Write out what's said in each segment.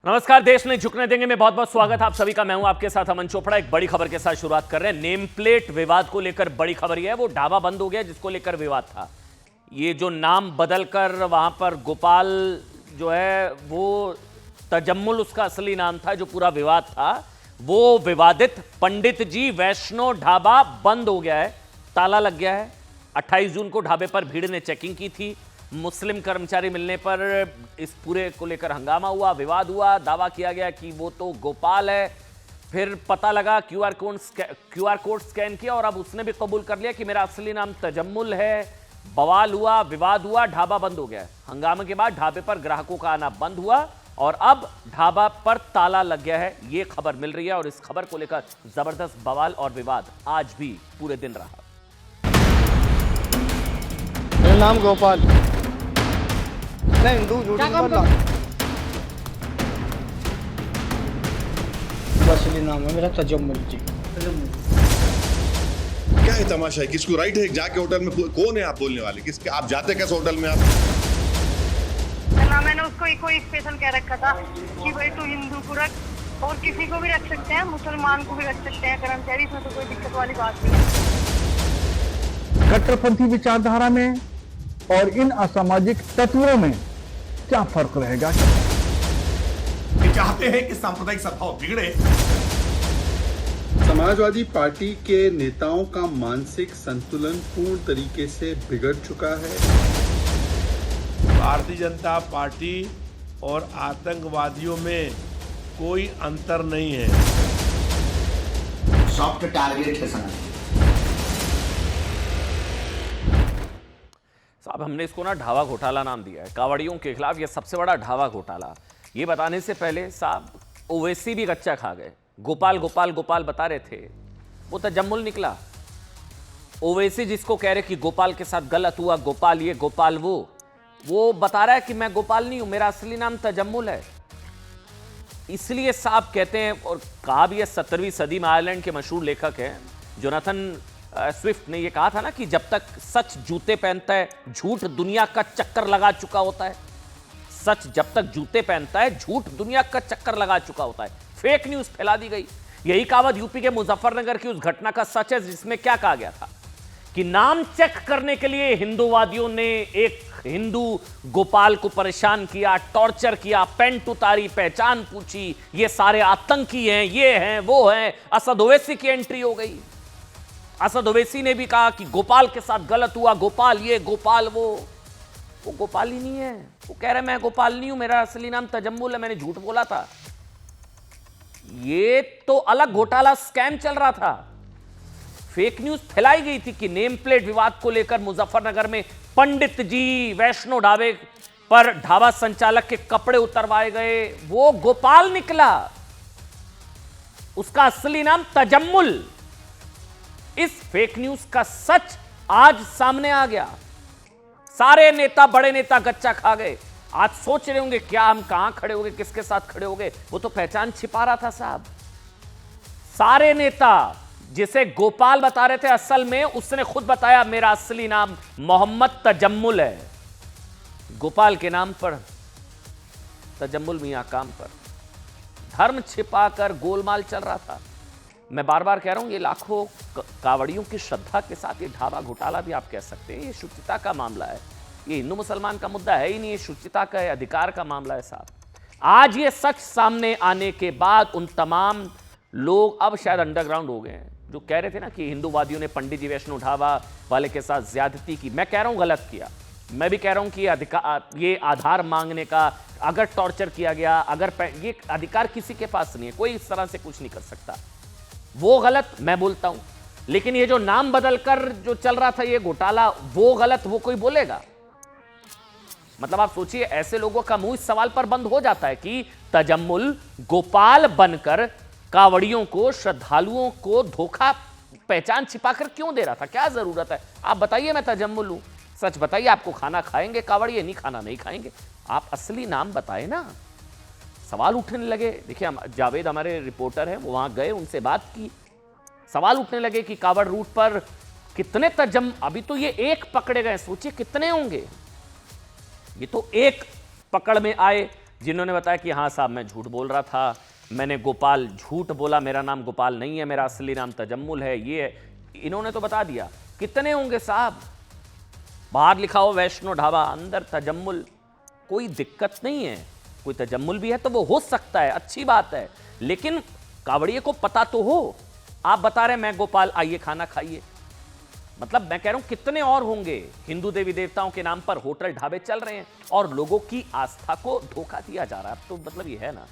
नमस्कार, देश नहीं झुकने देंगे में बहुत बहुत स्वागत है आप सभी का। मैं हूं आपके साथ अमन चोपड़ा। एक बड़ी खबर के साथ शुरुआत कर रहे हैं। नेम प्लेट विवाद को लेकर बड़ी खबर यह है, वो ढाबा बंद हो गया जिसको लेकर विवाद था। ये जो नाम बदलकर वहां पर गोपाल जो है वो तजम्मुल उसका असली नाम था, जो पूरा विवाद था वो विवादित पंडित जी वैष्णो ढाबा बंद हो गया है, ताला लग गया है। 28 जून को ढाबे पर भीड़ ने चेकिंग की थी। मुस्लिम कर्मचारी मिलने पर इस पूरे को लेकर हंगामा हुआ, विवाद हुआ। दावा किया गया कि वो तो गोपाल है। फिर पता लगा क्यूआर कोड स्कैन किया और अब उसने भी कबूल कर लिया कि मेरा असली नाम तजम्मुल है। बवाल हुआ, विवाद हुआ, ढाबा बंद हो गया। हंगामे के बाद ढाबे पर ग्राहकों का आना बंद हुआ और अब ढाबा पर ताला लग गया है, ये खबर मिल रही है। और इस खबर को लेकर जबरदस्त बवाल और विवाद आज भी पूरे दिन रहा। मेरा नाम गोपाल, मैं हिंदू झूठ नहीं बोल रहा। असली नाम है मेरा तजम्मुल जी। क्या है तमाशा है? किसको राइट है जाके होटल में? कौन है आप बोलने वाले? किसके आप जाते कैसे होटल में? आप ना मैंने उसको कोई स्पेशल कह रखा था कि भाई तू हिंदू को रख, और किसी को भी रख सकते हैं, मुसलमान को भी रख सकते हैं कर्मचारी, इसमें तो कोई दिक्कत वाली बात नहीं है। कट्टरपंथी विचारधारा में और इन असामाजिक तत्वों में क्या फर्क रहेगा? ये चाहते हैं कि सांप्रदायिक सद्भाव बिगड़े। समाजवादी पार्टी के नेताओं का मानसिक संतुलन पूर्ण तरीके से बिगड़ चुका है। भारतीय जनता पार्टी और आतंकवादियों में कोई अंतर नहीं है। सॉफ्ट टारगेट है समाज। साहब, हमने इसको ना ढाबा घोटाला नाम दिया है। कावड़ियों के खिलाफ ये सबसे बड़ा ढाबा घोटाला। ये बताने से पहले साहब ओवैसी भी गच्चा खा गए। गोपाल गोपाल गोपाल बता रहे थे, वो तजम्मुल निकला। ओवैसी जिसको कह रहे कि गोपाल के साथ गलत हुआ, गोपाल ये गोपाल वो बता रहा है कि मैं गोपाल नहीं हूं, मेरा असली नाम तजम्मुल है। इसलिए साहब कहते हैं, और कहा भी है, 17वीं सदी में आयरलैंड के मशहूर लेखक हैं जोनाथन स्विफ्ट ने ये कहा था ना कि जब तक सच जूते पहनता है, झूठ दुनिया का चक्कर लगा चुका होता है। सच जब तक जूते पहनता है, झूठ दुनिया का चक्कर लगा चुका होता है। फेक न्यूज फैला दी गई। यही कहावत यूपी के मुजफ्फरनगर की उस घटना का सच है, जिसमें क्या कहा गया था कि नाम चेक करने के लिए हिंदूवादियों ने एक हिंदू गोपाल को परेशान किया, टॉर्चर किया, पेंट उतारी, पहचान पूछी, ये सारे आतंकी हैं, ये हैं, वो हैं। असद ओवैसी की एंट्री हो गई। असद ओवैसी ने भी कहा कि गोपाल के साथ गलत हुआ, गोपाल ये गोपाल वो गोपाल ही नहीं है। वो कह रहे मैं गोपाल नहीं हूं, मेरा असली नाम तजम्मुल है, मैंने झूठ बोला था। ये तो अलग घोटाला, स्कैम चल रहा था। फेक न्यूज फैलाई गई थी कि नेम प्लेट विवाद को लेकर मुजफ्फरनगर में पंडित जी वैष्णो ढाबे पर ढाबा संचालक के कपड़े उतरवाए गए, वो गोपाल निकला, उसका असली नाम तजम्मुल। इस फेक न्यूज का सच आज सामने आ गया। सारे नेता, बड़े नेता गच्चा खा गए। आज सोच रहे होंगे क्या हम कहां खड़े होंगे, किसके साथ खड़े होंगे। वो तो पहचान छिपा रहा था साहब। सारे नेता जिसे गोपाल बता रहे थे, असल में उसने खुद बताया मेरा असली नाम मोहम्मद तजम्मुल है। गोपाल के नाम पर तजम्मुल मियां काम पर धर्म छिपाकर गोलमाल चल रहा था। मैं बार बार कह रहा हूं, ये लाखों कावड़ियों की श्रद्धा के साथ ये ढाबा घोटाला भी आप कह सकते हैं। ये शुचिता का मामला है, ये हिंदू मुसलमान का मुद्दा है ही नहीं, ये शुचिता का है, अधिकार का मामला है साहब। आज ये सच सामने आने के बाद उन तमाम लोग अब शायद अंडरग्राउंड हो गए हैं जो कह रहे थे ना कि हिंदूवादियों ने पंडित जी वैष्णो ढाबा वाले के साथ ज्यादती की। मैं कह रहा हूं गलत किया। मैं भी कह रहा हूं कि ये आधार मांगने का, अगर टॉर्चर किया गया, अगर ये अधिकार किसी के पास नहीं है, कोई इस तरह से कुछ नहीं कर सकता, वो गलत मैं बोलता हूं। लेकिन ये जो नाम बदलकर जो चल रहा था ये घोटाला, वो गलत, वो कोई बोलेगा? मतलब आप सोचिए, ऐसे लोगों का मुंह इस सवाल पर बंद हो जाता है कि तजम्मुल गोपाल बनकर कावड़ियों को, श्रद्धालुओं को धोखा, पहचान छिपाकर क्यों दे रहा था? क्या जरूरत है? आप बताइए मैं तजम्मुल हूं, सच बताइए। आपको खाना खाएंगे कावड़िए, नहीं खाना नहीं खाएंगे। आप असली नाम बताए ना। सवाल उठने लगे। देखिए, जावेद हमारे रिपोर्टर हैं, वो वहां गए, उनसे बात की। सवाल उठने लगे कि कावड़ रूट पर कितने अभी तो ये एक पकड़े गए, सोचिए कितने होंगे। ये तो एक पकड़ में आए, जिन्होंने बताया कि हाँ साहब मैं झूठ बोल रहा था, मैंने गोपाल झूठ बोला, मेरा नाम गोपाल नहीं है, मेरा असली नाम तजम्मुल है, ये है। इन्होंने तो बता दिया। कितने होंगे साहब? बाहर लिखा हो वैष्णो ढाबा, अंदर तजम्मुल, कोई दिक्कत नहीं है। कोई तजम्मुल भी है तो वो हो सकता है, अच्छी बात है, लेकिन कावड़िए को पता तो हो। आप बता रहे हैं मैं गोपाल, आइए खाना खाइए, मतलब मैं कह रहा हूं कितने और होंगे। हिंदू देवी देवताओं के नाम पर होटल ढाबे चल रहे हैं और लोगों की आस्था को धोखा दिया जा रहा है। तो मतलब ये है ना,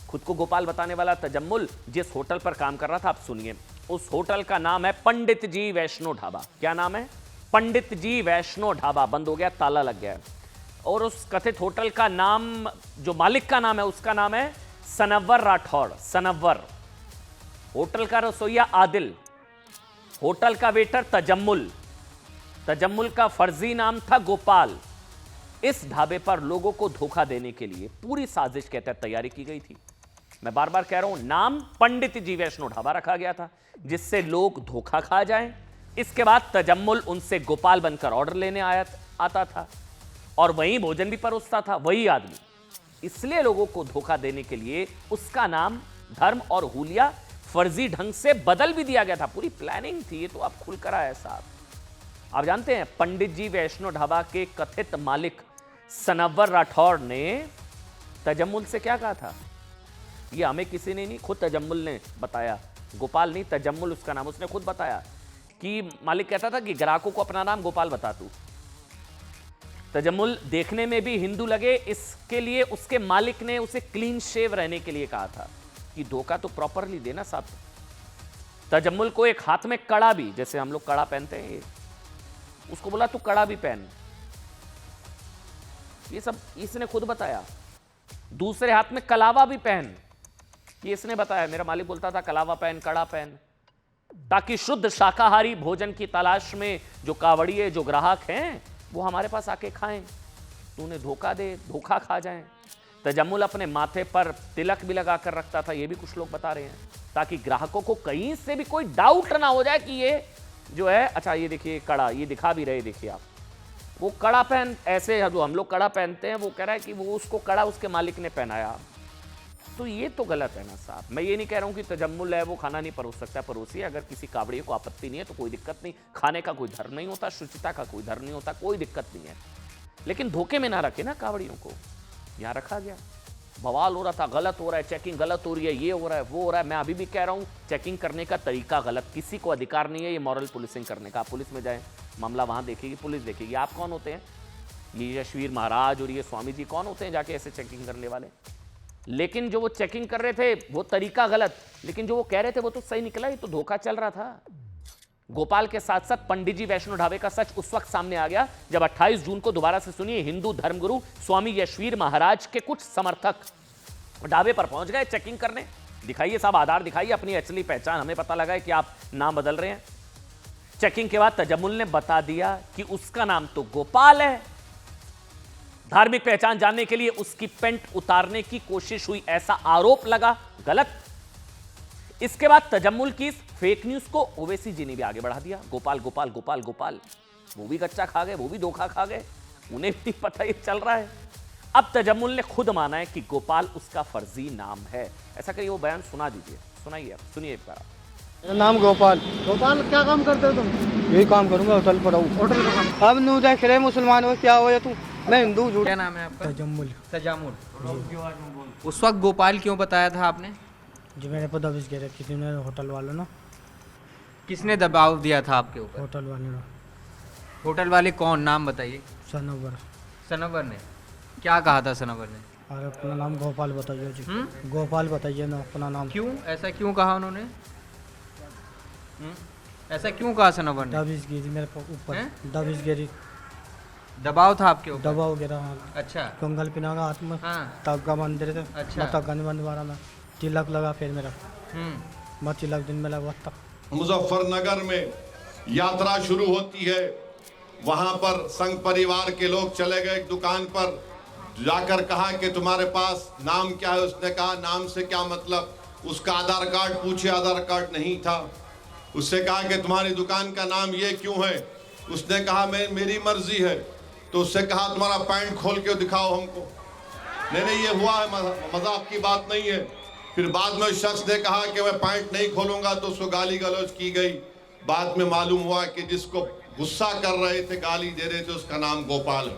खुद को गोपाल बताने वाला तजम्मुल जिस होटल पर काम कर रहा था, आप सुनिए, उस होटल का नाम है पंडित जी वैष्णो ढाबा। क्या नाम है? पंडित जी वैष्णो ढाबा। बंद हो गया, ताला लग गया। और उस कथित होटल का नाम, जो मालिक का नाम है, उसका नाम है सनव्वर राठौड़। सनव्वर। होटल का रसोइया आदिल, होटल का वेटर तजम्मुल। तजम्मुल का फर्जी नाम था गोपाल। इस ढाबे पर लोगों को धोखा देने के लिए पूरी साजिश के तहत तैयारी की गई थी। मैं बार बार कह रहा हूं, नाम पंडित जी वैष्णो ढाबा रखा गया था जिससे लोग धोखा खा जाएं। इसके बाद तजम्मुल उनसे गोपाल बनकर ऑर्डर लेने आता था और वहीं भोजन भी परोसता था, वही आदमी। इसलिए लोगों को धोखा देने के लिए उसका नाम, धर्म और हुलिया फर्जी ढंग से बदल भी दिया गया था। पूरी प्लानिंग थी ये, तो आप खुलकर आए साहब। आप जानते हैं पंडित जी वैष्णो ढाबा के कथित मालिक सनव्वर राठौड़ ने तजम्मुल से क्या कहा था? ये हमें किसी ने नहीं, खुद तजम्मुल ने बताया। गोपाल नहीं, तजम्मुल उसका नाम, उसने खुद बताया कि मालिक कहता था कि ग्राहकों को अपना नाम गोपाल बता तू। तजम्मुल देखने में भी हिंदू लगे, इसके लिए उसके मालिक ने उसे क्लीन शेव रहने के लिए कहा था कि धोखा तो प्रॉपरली देना साहब। तजम्मुल को एक हाथ में कड़ा भी, जैसे हम लोग कड़ा पहनते हैं, उसको बोला तू कड़ा भी पहन। ये सब इसने खुद बताया। दूसरे हाथ में कलावा भी पहन, ये इसने बताया। मेरा मालिक बोलता था कलावा पहन, कड़ा पहन, ताकि शुद्ध शाकाहारी भोजन की तलाश में जो कावड़िए, जो ग्राहक हैं, वो हमारे पास आके खाएं। तूने धोखा दे, धोखा खा जाएं। तजम्मुल अपने माथे पर तिलक भी लगा कर रखता था, ये भी कुछ लोग बता रहे हैं, ताकि ग्राहकों को कहीं से भी कोई डाउट ना हो जाए कि ये जो है, अच्छा ये देखिए कड़ा, ये दिखा भी रहे, देखिए आप, वो कड़ा पहन, ऐसे जो हम लोग कड़ा पहनते हैं, वो कह रहा है कि वो उसको कड़ा उसके मालिक ने पहनाया। तो ये तो गलत है ना साहब। मैं ये नहीं कह रहा हूं कि तजम्मुल है वो खाना नहीं परोस सकता, परोसिए, अगर किसी कावड़िए को आपत्ति नहीं है तो कोई दिक्कत नहीं। खाने का कोई धर्म नहीं होता, शुचिता का कोई धर्म नहीं होता, कोई दिक्कत नहीं है, लेकिन धोखे में ना रखे ना कावड़ियों को। यहां रखा गया, बवाल हो रहा था, गलत हो रहा है, चेकिंग गलत हो रही है, ये हो रहा है, वो हो रहा है। मैं अभी भी कह रहा हूं, चेकिंग करने का तरीका गलत। किसी को अधिकार नहीं है ये मॉरल पुलिसिंग करने का। आप पुलिस में जाएं, मामला वहां देखेगी, पुलिस देखेगी। आप कौन होते हैं? ये यशवीर महाराज और ये स्वामी जी कौन होते हैं जाके ऐसे चेकिंग करने वाले? लेकिन जो वो चेकिंग कर रहे थे वो तरीका गलत, लेकिन जो वो कह रहे थे वो तो सही निकला। ये तो धोखा चल रहा था। गोपाल के साथ साथ पंडित जी वैष्णो ढाबे का सच उस वक्त सामने आ गया जब 28 जून को, दोबारा से सुनिए, हिंदू धर्मगुरु स्वामी यशवीर महाराज के कुछ समर्थक ढाबे पर पहुंच गए चेकिंग करने। दिखाइए साहब, आधार दिखाइए, अपनी असली पहचान, हमें पता लगा है कि आप नाम बदल रहे हैं। चेकिंग के बाद तजम्मुल ने बता दिया कि उसका नाम तो गोपाल है। धार्मिक पहचान जानने के लिए उसकी पेंट उतारने की कोशिश हुई, ऐसा आरोप लगा, गलत। इसके बाद तजम्मुल की इस फेक न्यूज को ओवैसी जी ने भी आगे बढ़ा दिया। गोपाल गोपाल गोपाल गोपाल, वो भी कच्चा खा गए, वो भी धोखा खा गए, उन्हें भी पता ये चल रहा है। अब तजम्मुल ने खुद माना है कि गोपाल उसका फर्जी नाम है। ऐसा करिए, वो बयान सुना दीजिए, सुनाइए, सुनिए एक बार। मेरा नाम गोपाल। गोपाल क्या काम करते हो तुम? यही काम करूंगा, होटल पर रहूँ। होटल का काम। अब नू देख रहे मुसलमान हो, क्या हो या तू? मैं हिंदू झूठ। क्या नाम है आपका? तजम्मुल। तजामुल। उस वक्त गोपाल क्यों बताया था आपने? जो मेरे पर दबिश गिरे किसी ने, होटल वालों ने। किसने दबाव दिया था आपके ऊपर? होटल वाले ने। होटल वाले कौन, नाम बताइए। सनवर। सनवर ने क्या कहा था? सनवर ने और अपना नाम गोपाल बताइए जी। गोपाल बताइए ना अपना नाम। क्यों, ऐसा क्यों कहा उन्होंने? ऐसा क्यों कहा सनवर ने? दबिश गिरी मेरे ऊपर, दबिश गिरी, दबाव था आपके ऊपर? दबाव गिरा। अच्छा। कंगल पिनागा हाथ में। हाँ। तग्गा मंदिर से। अच्छा। बंदवारा में तिलक लगा, फिर मेरा मैं तिलक दिन में लगा था। मुजफ्फरनगर में यात्रा शुरू होती है, वहां पर संघ परिवार के लोग चले गए एक दुकान पर, जाकर कहा कि तुम्हारे पास नाम क्या है? उसने कहा नाम से क्या मतलब? उसका आधार कार्ड पूछे, आधार कार्ड नहीं था। उससे कहा कि तुम्हारी दुकान का नाम ये क्यों है? उसने कहा मेरी मर्जी है। तो उससे कहा तुम्हारा पैंट खोल के दिखाओ हमको। नहीं ये हुआ है, मजाक की बात नहीं है। फिर बाद में उस शख्स ने कहा कि मैं पैंट नहीं खोलूंगा तो उसको गाली गलौज की गई। बाद में मालूम हुआ कि जिसको गुस्सा कर रहे थे, गाली दे रहे थे, उसका नाम गोपाल है।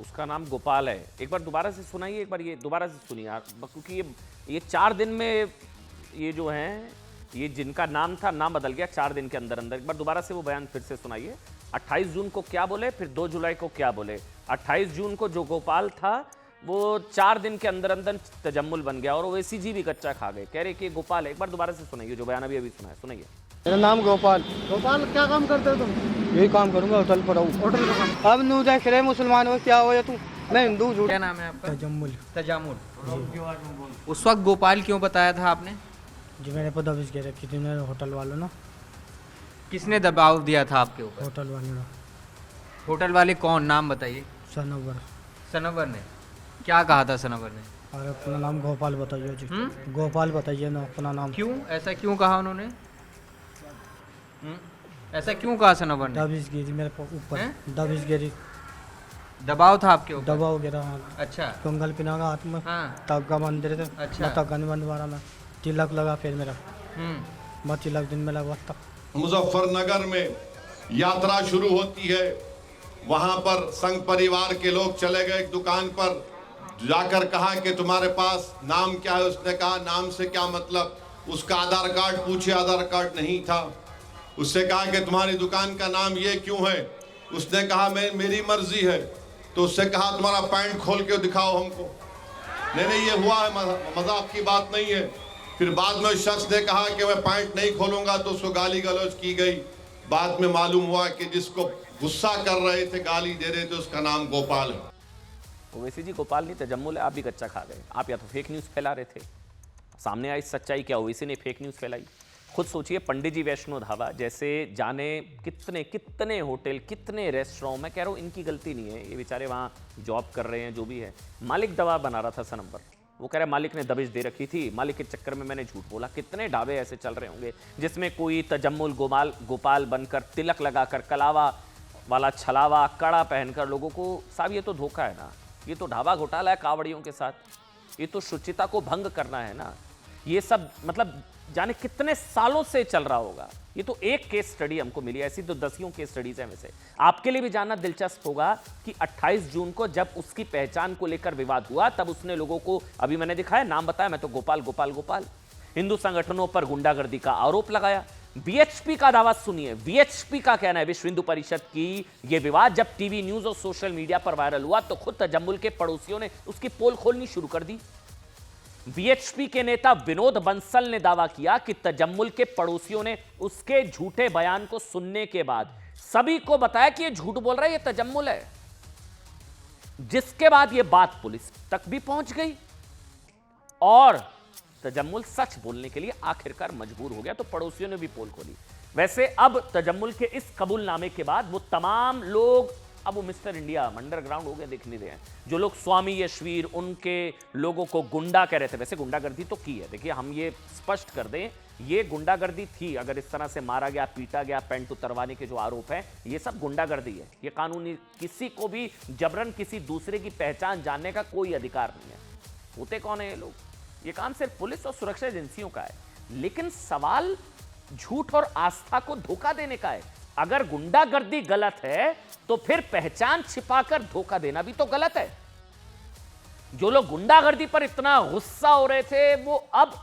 उसका नाम गोपाल है। एक बार दोबारा से सुनाइए, एक बार ये दोबारा से सुनिए यार, क्योंकि ये 4 दिन में ये जो हैं, ये जिनका नाम था नाम बदल गया 4 दिन के अंदर अंदर। एक बार दोबारा से वो बयान फिर से सुनाइए। 28 जून को क्या बोले, फिर 2 जुलाई को क्या बोले। 28 जून को जो गोपाल था वो 4 दिन के अंदर अंदर तजम्मुल बन गया और ओवैसी जी भी कच्चा खा गए। कह रहे कि गोपाल है। एक बार दोबारा से सुनाइए जो बयान अभी सुना है, सुनाइए। मेरा नाम गोपाल। गोपाल क्या काम करते हो तुम? यही काम करूंगा, होटल पर रहूँ। होटल का काम। अब नू देख रहे मुसलमान हो क्या हो या तू, मैं हिंदू झूठ। क्या नाम है आपका? तजम्मुल। तजामुल। उस वक्त गोपाल क्यों बताया था आपने? जी मेरे को दबिश गिर रखी थी मेरे होटल वालों ने। किसने दबाव दिया था आपके ऊपर? होटल वालों ने। होटल वाले कौन, नाम बताइए। सनोवर। सनोवर ने क्या कहा था? सनोवर ने और अपना नाम गोपाल बताइए जी। गोपाल बताइए ना अपना नाम। क्यों ऐसा क्यों कहा उन्होंने? ऐसा क्यों कहा सनोवर ने? दबिश गिरी मेरे ऊपर, दबिश गिरी, दबाव था आपके ऊपर? दबाव गिरा। अच्छा। कंगल पिनागा हाथ में। हाँ। तग्गा मंदिर थे। अच्छा। तग्गा नहीं बंदवारा में तिलक लगा फिर मेरा। मैं तिलक दिन में लगा था। मुजफ्फरनगर में यात्रा शुरू होती है, वहां पर संघ परिवार के लोग चले गए एक दुकान पर, जाकर कहा कि तुम्हारे पास नाम क्या है। उसने कहा नाम से क्या मतलब। उसका आधार कार्ड पूछे, आधार कार्ड नहीं था। उससे कहा कि तुम्हारी दुकान का नाम ये क्यों है। उसने कहा मेरी मर्जी है। तो उससे कहा तुम्हारा पैंट खोल के दिखाओ हमको। नहीं ये हुआ है, मजाक की बात नहीं है। फिर बाद में उस शख्स ने कहा कि मैं पैंट नहीं खोलूंगा तो उसको गाली गलौज की गई। बाद में मालूम हुआ कि जिसको गुस्सा कर रहे थे, गाली दे रहे थे, उसका नाम गोपाल है। ओवैसी जी गोपाल नहीं तजम्मुल है। आप भी कच्चा खा गए। आप या तो फेक न्यूज़ फैला रहे थे, सामने आई सच्चाई क्या ओवैसी ने फेक न्यूज़ फैलाई। खुद सोचिए, पंडित जी वैष्णो ढाबा जैसे जाने कितने कितने होटल, कितने रेस्टोरेंट, मैं कह रहा हूँ इनकी गलती नहीं है, ये बेचारे वहाँ जॉब कर रहे हैं, जो भी है। मालिक दवा बना रहा था सनम पर, वो कह रहा है मालिक ने दबिश दे रखी थी, मालिक के चक्कर में मैंने झूठ बोला। कितने ढाबे ऐसे चल रहे होंगे जिसमें कोई तजम्मुल गोपाल बनकर, तिलक लगाकर, कलावा वाला छलावा, कड़ा पहनकर लोगों को, साहब ये तो धोखा है ना। ये तो ढाबा घोटाला है कावड़ियों के साथ। ये तो शुचिता को भंग करना है ना। ये सब मतलब जाने कितने सालों से चल रहा होगा। ये तो एक केस स्टडी हमको मिली, ऐसी तो दसियों केस स्टडीज हैं। वैसे आपके लिए भी जानना दिलचस्प होगा कि 28 जून को जब उसकी पहचान को लेकर विवाद हुआ, तब उसने लोगों को, अभी मैंने दिखाया, नाम बताया, मैं तो गोपाल गोपाल गोपाल, हिंदू संगठनों पर गुंडागर्दी का आरोप लगाया। वीएचपी का दावा सुनिए। वीएचपी का कहना है, विश्व हिंदू परिषद की, यह विवाद जब टीवी न्यूज और सोशल मीडिया पर वायरल हुआ तो खुद तजम्मुल के पड़ोसियों ने उसकी पोल खोलनी शुरू कर दी। वीएचपी के नेता विनोद बंसल ने दावा किया कि तजम्मुल के पड़ोसियों ने उसके झूठे बयान को सुनने के बाद सभी को बताया कि यह झूठ बोल रहा है, यह तजम्मुल है। जिसके बाद यह बात पुलिस तक भी पहुंच गई और तजम्मुल सच बोलने के लिए आखिरकार मजबूर हो गया, तो पड़ोसियों ने भी पोल खोली। वैसे अब तजम्मुल के इस कबूलनामे के बाद वो तमाम लोग, अब वो मिस्टर इंडिया अंडरग्राउंड हो गए, दिख नहीं रहे हैं। जो लोग स्वामी यशवीर, उनके लोगों को गुंडा कह रहे थे, वैसे गुंडागर्दी तो की है। देखिए हम ये स्पष्ट कर दें, ये गुंडागर्दी थी। अगर इस तरह से मारा गया, पीटा गया, पैंट उतरवाने के जो आरोप है, ये सब गुंडागर्दी है। ये कानूनी, किसी को भी जबरन किसी दूसरे की पहचान जानने का कोई अधिकार नहीं है। होते कौन है ये लोग? ये काम सिर्फ पुलिस और सुरक्षा एजेंसियों का है। लेकिन सवाल झूठ और आस्था को धोखा देने का है। अगर गुंडागर्दी गलत है तो फिर पहचान छिपाकर धोखा देना भी तो गलत है। जो लोग गुंडागर्दी पर इतना गुस्सा हो रहे थे, वो अब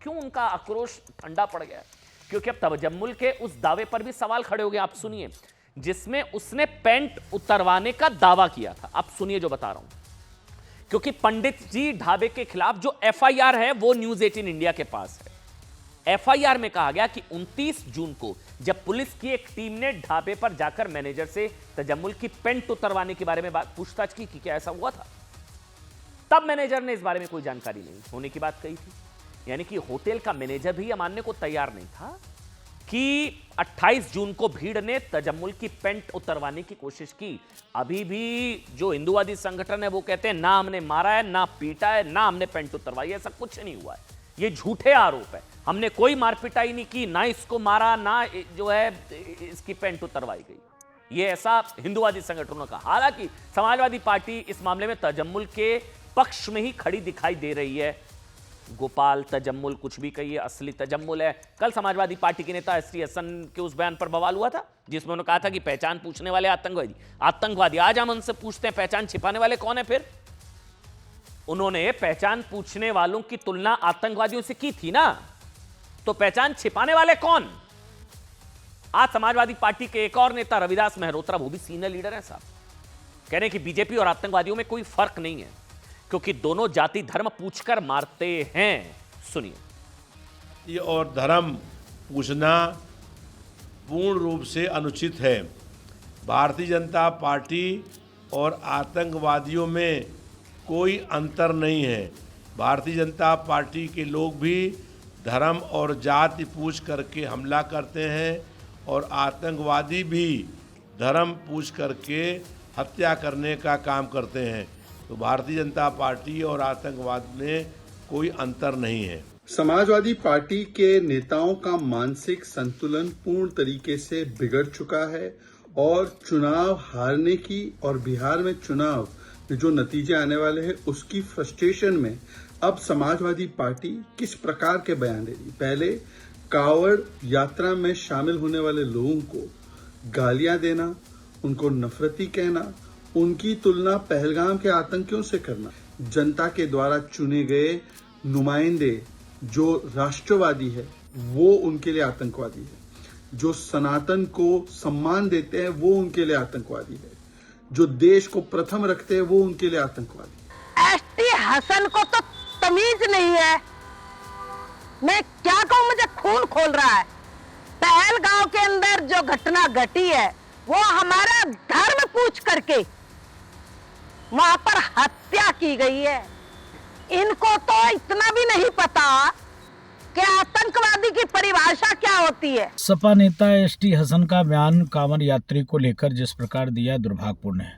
क्यों उनका आक्रोश ठंडा पड़ गया? क्योंकि अब तजम्मुल के उस दावे पर भी सवाल खड़े हो गए। आप सुनिए, जिसमें उसने पैंट उतरवाने का दावा किया था। आप सुनिए जो बता रहा हूं, क्योंकि पंडित जी ढाबे के खिलाफ जो एफआईआर है वो न्यूज 18 इंडिया के पास है। एफआईआर में कहा गया कि 29 जून को जब पुलिस की एक टीम ने ढाबे पर जाकर मैनेजर से तजम्मुल की पेंट उतरवाने के बारे में पूछताछ की कि क्या ऐसा हुआ था, तब मैनेजर ने इस बारे में कोई जानकारी नहीं होने की बात कही थी। यानी कि होटल का मैनेजर भी यह मानने को तैयार नहीं था कि 28 जून को भीड़ ने तजम्मुल की पेंट उतरवाने की कोशिश की। अभी भी जो हिंदूवादी संगठन है वो कहते हैं ना हमने मारा है, ना पीटा है, ना हमने पेंट उतरवाई है, ऐसा कुछ नहीं हुआ है। ये झूठे आरोप है। हमने कोई मार पिटाई नहीं की, ना इसको मारा, ना जो है इसकी पेंट उतरवाई गई। ये ऐसा हिंदूवादी संगठनों का। हालांकि समाजवादी पार्टी इस मामले में तजम्मुल के पक्ष में ही खड़ी दिखाई दे रही है। गोपाल तजम्मुल कुछ भी कहिए, असली तजम्मुल है। कल समाजवादी पार्टी के नेता एसटी हसन के उस बयान पर बवाल हुआ था जिसमें उन्होंने कहा था कि पहचान पूछने वाले आतंकवादी। आज हम उनसे पूछते हैं पहचान छिपाने वाले कौन है। फिर उन्होंने पहचान पूछने वालों की तुलना आतंकवादियों से की थी ना, तो पहचान छिपाने वाले कौन? आज समाजवादी पार्टी के एक और नेता रविदास मेहरोत्रा, वो भी सीनियर लीडर है साहब, कह रहे हैं कि बीजेपी और आतंकवादियों में कोई फर्क नहीं है क्योंकि दोनों जाति धर्म पूछकर मारते हैं। सुनिए। ये और धर्म पूछना पूर्ण रूप से अनुचित है। भारतीय जनता पार्टी और आतंकवादियों में कोई अंतर नहीं है। भारतीय जनता पार्टी के लोग भी धर्म और जाति पूछ करके हमला करते हैं और आतंकवादी भी धर्म पूछ करके हत्या करने का काम करते हैं। तो भारतीय जनता पार्टी और आतंकवाद में कोई अंतर नहीं है। समाजवादी पार्टी के नेताओं का मानसिक संतुलन पूर्ण तरीके से बिगड़ चुका है और चुनाव हारने की और बिहार में चुनाव में जो नतीजे आने वाले हैं उसकी फ्रस्ट्रेशन में अब समाजवादी पार्टी किस प्रकार के बयान दे रही। पहले कांवड़ यात्रा में शामिल होने वाले लोगों को गालियां देना, उनको नफरती कहना, उनकी तुलना पहलगाम के आतंकियों से करना, जनता के द्वारा चुने गए नुमाइंदे जो राष्ट्रवादी है वो उनके लिए आतंकवादी है, जो सनातन को सम्मान देते हैं वो उनके लिए आतंकवादी है, जो देश को प्रथम रखते हैं वो उनके लिए आतंकवादी। एसटी हसन को तो तमीज नहीं है। मैं क्या कहूँ, मुझे खून खोल रहा है। पहलगांव के अंदर जो घटना घटी है वो हमारा धर्म पूछ करके वहां पर हत्या की गई है। इनको तो इतना भी नहीं पता कि आतंकवादी की परिभाषा क्या होती है। सपा नेता एसटी हसन का बयान कांवड़ यात्री को लेकर जिस प्रकार दिया दुर्भाग्यपूर्ण है।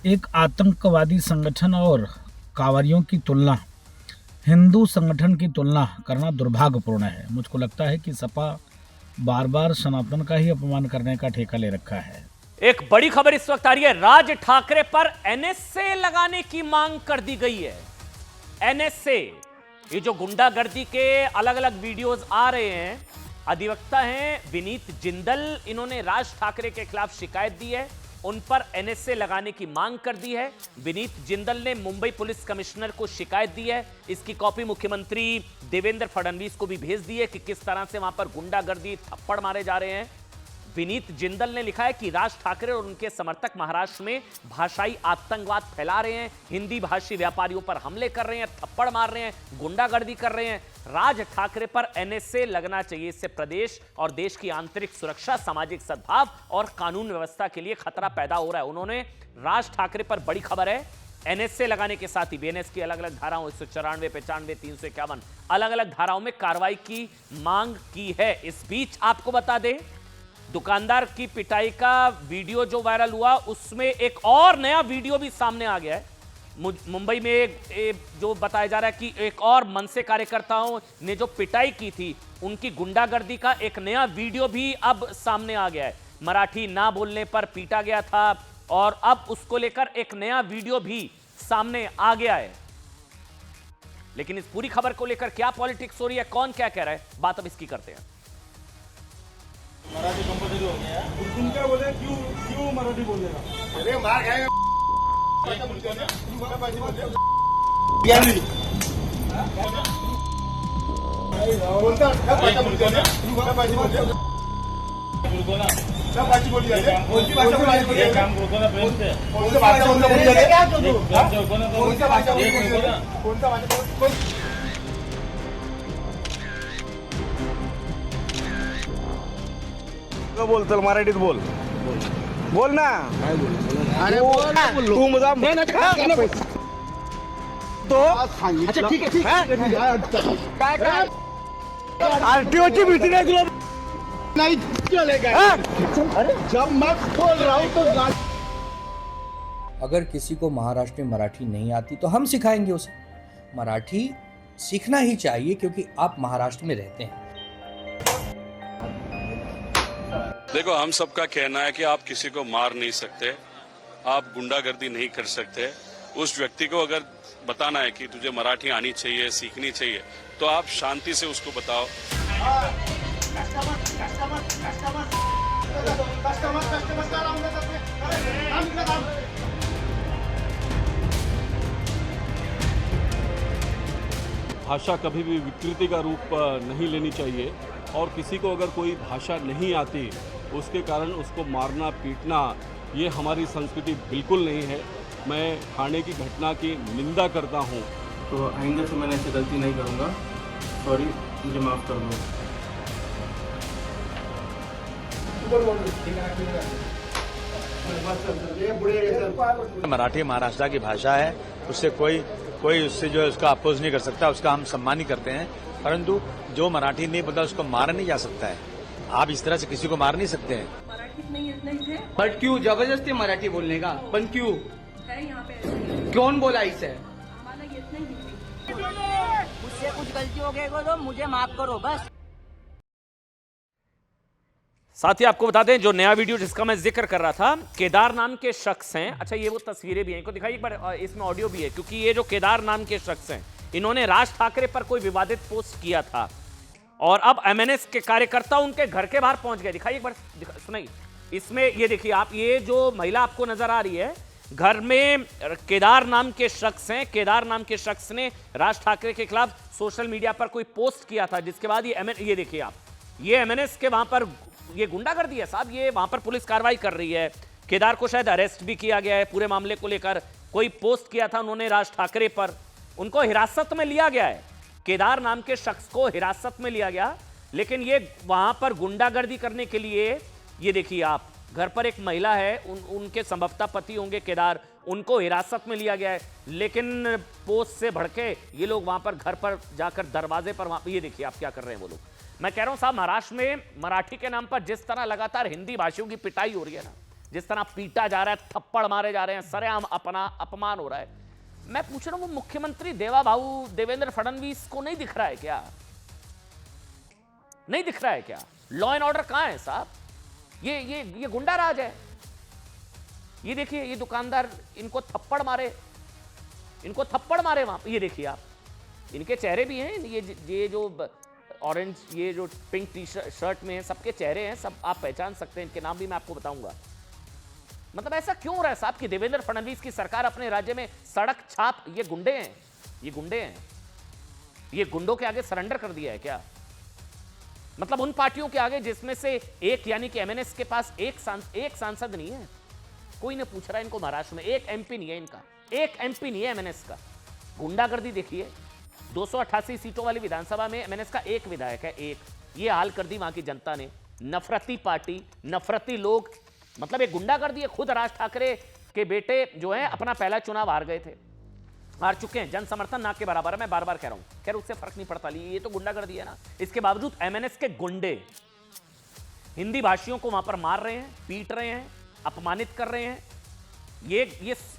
एक आतंकवादी संगठन और कांवरियों की तुलना, हिंदू संगठन की तुलना करना दुर्भाग्यपूर्ण है। मुझको लगता है कि सपा बार बार सनातन का ही अपमान करने का ठेका ले रखा है। एक बड़ी खबर इस वक्त आ रही है। राज ठाकरे पर एनएसए लगाने की मांग कर दी गई है। एनएसए, ये जो गुंडागर्दी के अलग अलग वीडियोस आ रहे हैं, अधिवक्ता हैं विनीत जिंदल, इन्होंने राज ठाकरे के खिलाफ शिकायत दी है, उन पर एनएसए लगाने की मांग कर दी है। विनीत जिंदल ने मुंबई पुलिस कमिश्नर को शिकायत दी है। इसकी कॉपी मुख्यमंत्री देवेंद्र फडणवीस को भी भेज दी है कि किस तरह से वहां पर गुंडागर्दी, थप्पड़ मारे जा रहे हैं। विनीत जिंदल ने लिखा है कि राज ठाकरे और उनके समर्थक महाराष्ट्र में भाषाई आतंकवाद फैला रहे हैं, हिंदी भाषी व्यापारियों पर हमले कर रहे हैं, थप्पड़ मार रहे हैं, गुंडागर्दी कर रहे हैं। राज ठाकरे पर एनएसए लगना चाहिए। इससे प्रदेश और देश की आंतरिक सुरक्षा, सामाजिक सद्भाव और कानून व्यवस्था के लिए खतरा पैदा हो रहा है। उन्होंने राज ठाकरे पर बड़ी खबर है, एनएसए लगाने के साथ ही बीएनएस की अलग अलग धाराओं 194, 95, 351 अलग अलग धाराओं में कार्रवाई की मांग की है। इस बीच आपको बता दें, दुकानदार की पिटाई का वीडियो जो वायरल हुआ उसमें एक और नया वीडियो भी सामने आ गया है। मुंबई में जो बताया जा रहा है कि एक और मनसे कार्यकर्ताओं ने जो पिटाई की थी, उनकी गुंडागर्दी का एक नया वीडियो भी अब सामने आ गया है। मराठी ना बोलने पर पीटा गया था और अब उसको लेकर एक नया वीडियो भी सामने आ गया है। लेकिन इस पूरी खबर को लेकर क्या पॉलिटिक्स हो रही है, कौन क्या कह रहा है, बात अब इसकी करते हैं। मराठी कंपल्सरी हो गया है। तुम क्या बोले, क्यों मराठी बोलेगा? अरे मार खाएगा। क्या बोलते हो बोल, चल मराठीत बोल, बोल ना। अरे बोल ना, तू मुझा तो अच्छा ठीक है। काय आरटीओची भीती नाही तुला? नहीं चलेगा। अरे जब मैं बोल रहा हूँ तो अगर किसी को महाराष्ट्र में मराठी नहीं आती तो हम सिखाएंगे उसे। मराठी सीखना ही चाहिए क्योंकि आप महाराष्ट्र में रहते हैं। देखो, हम सबका कहना है कि आप किसी को मार नहीं सकते, आप गुंडागर्दी नहीं कर सकते। उस व्यक्ति को अगर बताना है कि तुझे मराठी आनी चाहिए, सीखनी चाहिए, तो आप शांति से उसको बताओ। भाषा कभी भी विकृति का रूप नहीं लेनी चाहिए और किसी को अगर कोई भाषा नहीं आती उसके कारण उसको मारना पीटना ये हमारी संस्कृति बिल्कुल नहीं है। मैं ठाणे की घटना की निंदा करता हूँ। तो आइंदा से मैंने ऐसी गलती नहीं करूँगा। सॉरी, मुझे माफ़ कर दो। मराठी महाराष्ट्र की भाषा है, उससे कोई उससे जो है उसका अपोज नहीं कर सकता, उसका हम सम्मान ही करते हैं। परंतु जो मराठी नहीं पता उसको मारा नहीं जा सकता है। आप इस तरह से किसी को मार नहीं सकते हैं। बट क्यों जबरदस्ती मराठी बोलने का? पर क्यों है यहाँ पे? कौन बोला इसे? मुझसे कुछ गलती हो गई तो मुझे माफ करो बस। साथ ही आपको बता दें, जो नया वीडियो जिसका मैं जिक्र कर रहा था, केदार नाम के शख्स हैं। अच्छा, ये वो तस्वीरें भी हैं, इनको दिखाइए एक बार, इसमें ऑडियो भी है, क्योंकि ये जो केदार नाम के शख्स हैं, इन्होंने राज ठाकरे पर कोई विवादित पोस्ट किया था और अब एमएनएस के कार्यकर्ता उनके घर के बाहर पहुंच गए। दिखाइए एक बार, सुनाइए। इसमें ये देखिए आप, ये जो महिला आपको नजर आ रही है, घर में केदार नाम के शख्स हैं। केदार नाम के शख्स ने राज ठाकरे के खिलाफ सोशल मीडिया पर कोई पोस्ट किया था, जिसके बाद ये देखिए आप, ये एमएनएस के वहां पर ये गुंडागर्दी है साहब। ये वहां पर पुलिस कार्रवाई कर रही है। केदार को शायद अरेस्ट भी किया गया है पूरे मामले को लेकर। कोई पोस्ट किया था उन्होंने राज ठाकरे पर, उनको हिरासत में लिया गया है। केदार नाम के शख्स को हिरासत में लिया गया, लेकिन ये वहां पर गुंडागर्दी करने के लिए, ये देखिए आप, घर पर एक महिला है, उनके संभवतः पति होंगे केदार, उनको हिरासत में लिया गया है। लेकिन पोस्ट से भड़के ये लोग वहां पर घर पर जाकर दरवाजे पर, वहां ये देखिए आप क्या कर रहे हैं वो लोग। मैं कह रहा हूं साहब, महाराष्ट्र में मराठी के नाम पर जिस तरह लगातार हिंदी भाषियों की पिटाई हो रही है ना, जिस तरह पीटा जा रहा है, थप्पड़ मारे जा रहे हैं, सरेआम अपमान हो रहा है, मैं पूछ रहा हूं वो मुख्यमंत्री देवेंद्र फडणवीस को नहीं दिख रहा है क्या? नहीं दिख रहा है क्या? लॉ एंड ऑर्डर कहां है साहब? ये गुंडा राज है। ये देखिए, ये दुकानदार इनको थप्पड़ मारे वहां। ये देखिए आप, इनके चेहरे भी हैं, ये जो ऑरेंज, ये जो पिंक टी शर्ट में है, सबके चेहरे हैं, सब आप पहचान सकते हैं, इनके नाम भी मैं आपको बताऊंगा। मतलब ऐसा क्यों हो रहा है साहब कि देवेंद्र फडणवीस की सरकार अपने राज्य में सड़क छाप, ये गुंडे हैं, ये गुंडों के आगे सरेंडर कर दिया है क्या? मतलब उन पार्टियों के आगे जिसमें से एक, यानी कि एमएनएस के पास एक सांसद नहीं है। कोई ने पूछ रहा है इनको, महाराष्ट्र में एक एमपी नहीं है इनका, एक एमपी नहीं है एमएनएस का। गुंडागर्दी देखिए, 288 सीटों वाली विधानसभा में एमएनएस का एक विधायक है, एक। ये हाल कर दी वहां की जनता ने। नफरती पार्टी, नफरती लोग, मतलब एक गुंडागर्दी है। खुद राज ठाकरे के बेटे जो है अपना पहला चुनाव हार गए थे, हार चुके हैं। जन समर्थन ना के बराबर है, मैं बार बार कह रहा हूं। खैर, उससे फर्क नहीं पड़ता, ये तो गुंडागर्दी है ना। इसके बावजूद एमएनएस के गुंडे हिंदी भाषियों को वहां पर मार रहे हैं, पीट रहे हैं, अपमानित कर रहे हैं।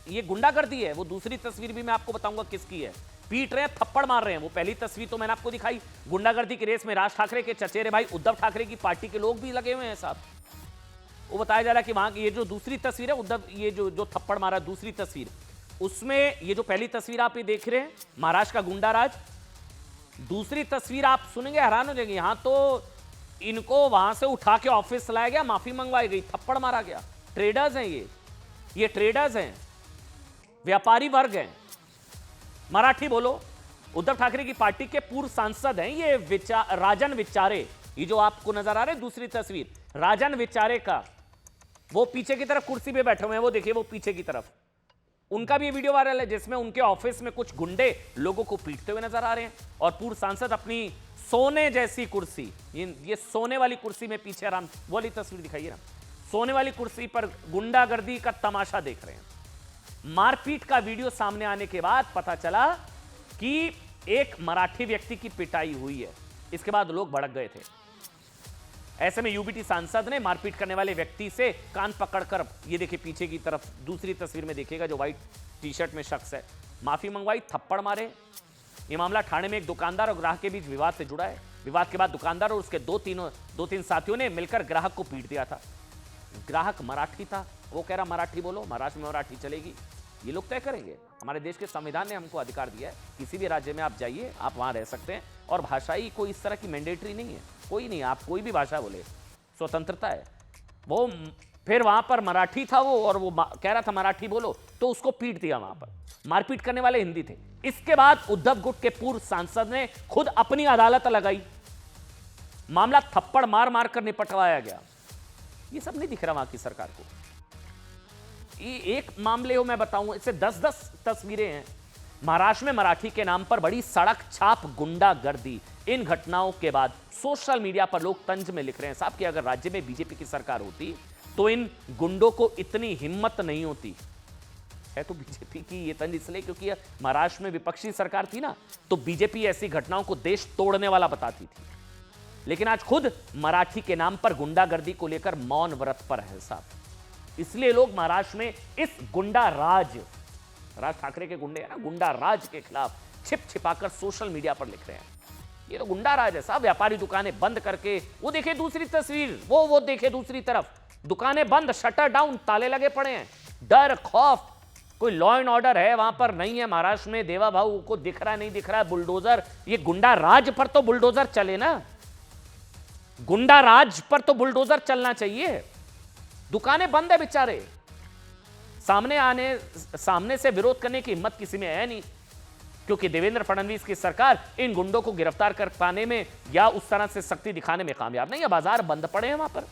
ये गुंडागर्दी है। वो दूसरी तस्वीर भी मैं आपको बताऊंगा किसकी है। पीट रहे हैं, थप्पड़ मार रहे हैं। वो पहली तस्वीर तो मैंने आपको दिखाई। गुंडागर्दी की रेस में राज ठाकरे के चचेरे भाई उद्धव ठाकरे की पार्टी के लोग भी लगे हुए हैं साहब। वो बताया जा रहा है कि वहां की ये जो दूसरी तस्वीर है, उद्धव ये जो थप्पड़ मारा दूसरी तस्वीर, उसमें ये जो पहली तस्वीर आप ये देख रहे हैं महाराष्ट्र का गुंडा राज, दूसरी तस्वीर आप सुनेंगे हैरान हो जाएंगे। यहां तो इनको वहां से उठा के ऑफिस लाया गया, माफी मंगवाई गई, थप्पड़ मारा गया। ट्रेडर्स हैं ये ट्रेडर्स हैं, व्यापारी वर्ग हैं। मराठी बोलो। उद्धव ठाकरे की पार्टी के पूर्व सांसद हैं ये राजन विचारे। ये जो आपको नजर आ रहे हैं दूसरी तस्वीर, राजन विचारे का, वो पीछे की तरफ कुर्सी पे बैठे हुए हैं, वो देखिए वो पीछे की तरफ। उनका भी ये वीडियो वायरल है जिसमें उनके ऑफिस में कुछ गुंडे लोगों को पीटते हुए नजर आ रहे हैं और पूर्व सांसद अपनी सोने जैसी कुर्सी, ये सोने वाली कुर्सी में पीछे आराम, वो वाली तस्वीर दिखाइए ना, सोने वाली कुर्सी पर गुंडागर्दी का तमाशा देख रहे हैं। मारपीट का वीडियो सामने आने के बाद पता चला कि एक मराठी व्यक्ति की पिटाई हुई है। इसके बाद लोग भड़क गए थे। ऐसे में यूबीटी सांसद ने मारपीट करने वाले व्यक्ति से कान पकड़कर, ये देखिए पीछे की तरफ दूसरी तस्वीर में देखिएगा जो व्हाइट टी शर्ट में शख्स है, माफी मंगवाई, थप्पड़ मारे। ये मामला ठाणे में एक दुकानदार और ग्राहक के बीच विवाद से जुड़ा है। विवाद के बाद दुकानदार और उसके दो तीन साथियों ने मिलकर ग्राहक को पीट दिया था। ग्राहक मराठी था, वो कह रहा मराठी बोलो, महाराष्ट्र में मराठी चलेगी, ये लोग तय करेंगे। हमारे देश के संविधान ने हमको अधिकार दिया है, किसी भी राज्य में आप जाइए, आप वहां रह सकते हैं, और भाषाई कोई इस तरह की मैंडेटरी नहीं है, कोई नहीं, आप कोई भी भाषा बोले, स्वतंत्रता है। वो फिर वहां पर मराठी था वो, और वो कह रहा था मराठी बोलो, तो उसको पीट दिया। वहां पर मारपीट करने वाले हिंदी थे। इसके बाद उद्धव गुट के पूर्व सांसद ने खुद अपनी अदालत लगाई, मामला थप्पड़ मार मार कर निपटवाया गया। ये सब नहीं दिख रहा वहां की सरकार को। ये एक मामले हो मैं बताऊं, इससे 10-10 तस्वीरें हैं। महाराष्ट्र में मराठी के नाम पर बड़ी सड़क छाप गुंडागर्दी। इन घटनाओं के बाद सोशल मीडिया पर लोग तंज में लिख रहे हैं साहब कि अगर राज्य में बीजेपी की सरकार होती तो इन गुंडों को इतनी हिम्मत नहीं होती। है तो बीजेपी की ये तंज इसलिए क्योंकि महाराष्ट्र में विपक्षी सरकार थी ना, तो बीजेपी ऐसी घटनाओं को देश तोड़ने वाला बताती थी। लेकिन आज खुद मराठी के नाम पर गुंडागर्दी को लेकर मौन व्रत पर है साहब। इसलिए लोग महाराष्ट्र में इस गुंडा राज ठाकरे के गुंडे हैं ना, गुंडा राज के खिलाफ छिप छिपाकर सोशल मीडिया पर लिख रहे हैं। ये तो गुंडा राज है साहब। व्यापारी दुकानें बंद करके, वो देखे दूसरी तस्वीर, वो देखे दूसरी तरफ, दुकानें बंद, शटर डाउन, ताले लगे पड़े हैं। डर खौफ, कोई लॉ एंड ऑर्डर है वहां पर नहीं है महाराष्ट्र में। देवा भाऊ को दिख रहा है नहीं दिख रहा है बुलडोजर, ये गुंडा राज पर तो बुलडोजर चले ना, गुंडा राज पर तो बुलडोजर चलना चाहिए। दुकानें बंद है बेचारे, सामने से विरोध करने की हिम्मत किसी में है नहीं, क्योंकि देवेंद्र फडणवीस की सरकार इन गुंडों को गिरफ्तार कर पाने में या उस तरह से सख्ती दिखाने में कामयाब नहीं है। बाजार बंद पड़े हैं वहां पर।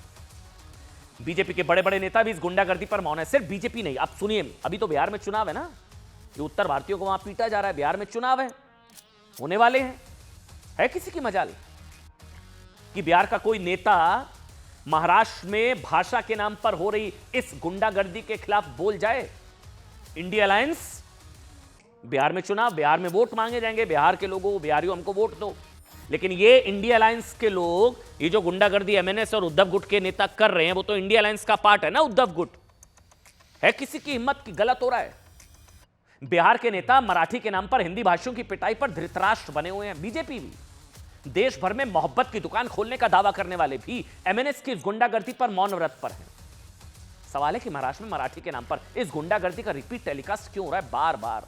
बीजेपी के बड़े बड़े नेता भी इस गुंडागर्दी पर मौन है। सिर्फ बीजेपी नहीं, आप सुनिए, अभी तो बिहार में चुनाव है ना, ये उत्तर भारतीयों को वहां पीटा जा रहा है, बिहार में चुनाव है, होने वाले हैं। है किसी की मजाल कि बिहार का कोई नेता महाराष्ट्र में भाषा के नाम पर हो रही इस गुंडागर्दी के खिलाफ बोल जाए? इंडिया अलायंस, बिहार में चुनाव, बिहार में वोट मांगे जाएंगे, बिहार के लोगों, बिहारियों हमको वोट दो। लेकिन ये इंडिया अलायंस के लोग, ये जो गुंडागर्दी एमएनएस और उद्धव गुट के नेता कर रहे हैं, वो तो इंडिया अलायंस का पार्ट है ना उद्धव गुट। है किसी की हिम्मत की गलत हो रहा है? बिहार के नेता मराठी के नाम पर हिंदी भाषियों की पिटाई पर धृतराष्ट्र बने हुए हैं। बीजेपी भी, देश भर में मोहब्बत की दुकान खोलने का दावा करने वाले भी एमएनएस की इस गुंडागर्दी पर मौन व्रत पर हैं। सवाल है कि महाराष्ट्र में मराठी के नाम पर इस गुंडागर्दी का रिपीट टेलीकास्ट क्यों हो रहा है बार बार,